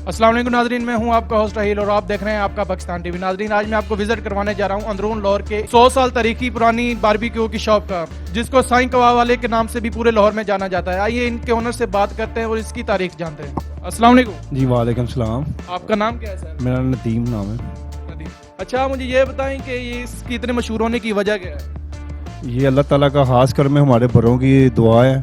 अस्सलाम वालेकुम नाजरीन, मैं हूं आपका होस्ट राहिल और आप देख रहे हैं आपका पाकिस्तान टीवी। नाजरीन, आज मैं आपको विजिट करवाने जा रहा हूं अंदरून लाहौर के 100 साल तारीखी पुरानी बारबेक्यू की शॉप का, जिसको साईं कबाब वाले के नाम से भी पूरे लाहौर में जाना जाता है। आइए इनके ओनर से बात करते हैं और इसकी तारीख जानते हैं। अस्सलाम वालेकुम जी वालेकुम सलाम। आपका नाम क्या है सर? मेरा नदीम नाम है। अच्छा, मुझे ये बताएं कि ये इसकी इतने मशहूर होने की वजह क्या है? ये अल्लाह ताला का खास कर में हमारे बड़ों की दुआ है,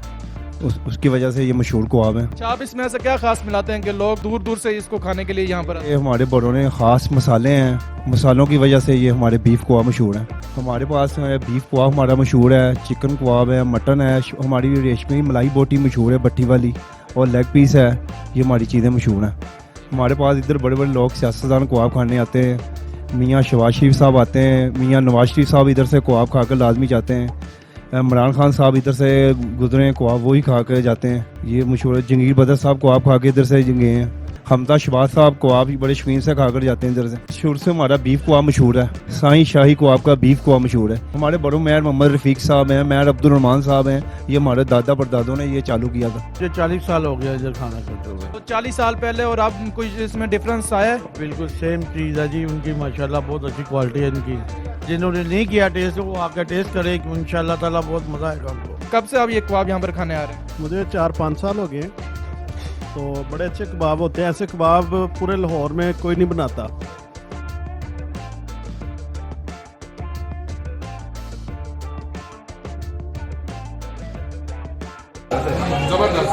उसकी वजह से ये मशहूर कबाब है। अच्छा, आप इसमें ऐसा क्या खास मिलाते हैं कि लोग दूर दूर से इसको खाने के लिए यहाँ पर आते हैं? ये हमारे बड़ों ने खास मसाले हैं, मसालों की वजह से ये हमारे बीफ कबाब मशहूर है। हमारे पास बीफ कबाब हमारा मशहूर है, चिकन कबाब है, मटन है, हमारी रेशमी मलाई बोटी मशहूर है भट्टी वाली, और लेग पीस है। ये हमारी चीज़ें मशहूर हैं। हमारे पास इधर बड़े बड़े लोग सियासतदान कबाब खाने आते हैं। मियाँ शहबाज शरीफ साहब आते हैं, मियाँ नवाज शरीफ साहब इधर से कबाब खा कर लाजमी जाते हैं। इमरान खान साहब इधर से गुजरे कबाब वही खा कर जाते हैं। ये मशहूर है। जंगीर बदर साहब कबाब खा के इधर से गए हैं। हमजा शहबाज साहब कबाब बड़े शौकीन से खाकर जाते हैं इधर से। शुरू से हमारा बीफ कबाब मशहूर है। साईं शाही कबाब का बीफ कबाब मशहूर है। हमारे बड़ों मेयर मोहम्मद रफीक साहब हैं, मेयर अब्दुल रहमान साहब हैं। ये हमारे दादा परदादों ने ये चालू किया था। ये 40 साल हो गया इधर खाना खाते हुए। तो 40 साल पहले और अब कुछ इसमें डिफरेंस आया है? बिल्कुल सेम चीज़ है जी। उनकी माशाल्लाह बहुत अच्छी क्वालिटी है इनकी। जिन्होंने नहीं किया टेस्ट वो आकर टेस्ट करे, इंशाल्लाह ताला बहुत मज़ा आएगा उनको। कब से आप ये कबाब यहाँ पर खाने आ रहे हैं? मुझे 4-5 साल हो गए। तो बड़े अच्छे कबाब होते हैं, ऐसे कबाब पूरे लाहौर में कोई नहीं बनाता। जबरदस्त।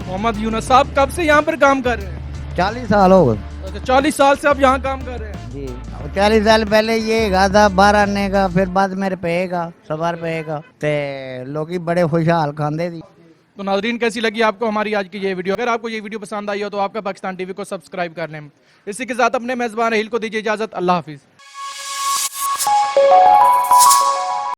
मोहम्मद यूनुस साहब कब से यहाँ पर काम कर रहे हैं? 40 साल हो गए। अच्छा, 40 साल से आप यहाँ काम कर रहे हैं? जी, 40 साल पहले ये गा था बाहर आने का, फिर बाद मेरे पेगा सवार पेगा ते लोग बड़े खुशहाल खाते थी। तो नाजरीन, कैसी लगी आपको हमारी आज की ये वीडियो? अगर आपको ये वीडियो पसंद आई हो तो आपका पाकिस्तान टीवी को सब्सक्राइब कर लें। इसी के साथ अपने मेजबान हिल को दीजिए इजाजत। अल्लाह हाफिज।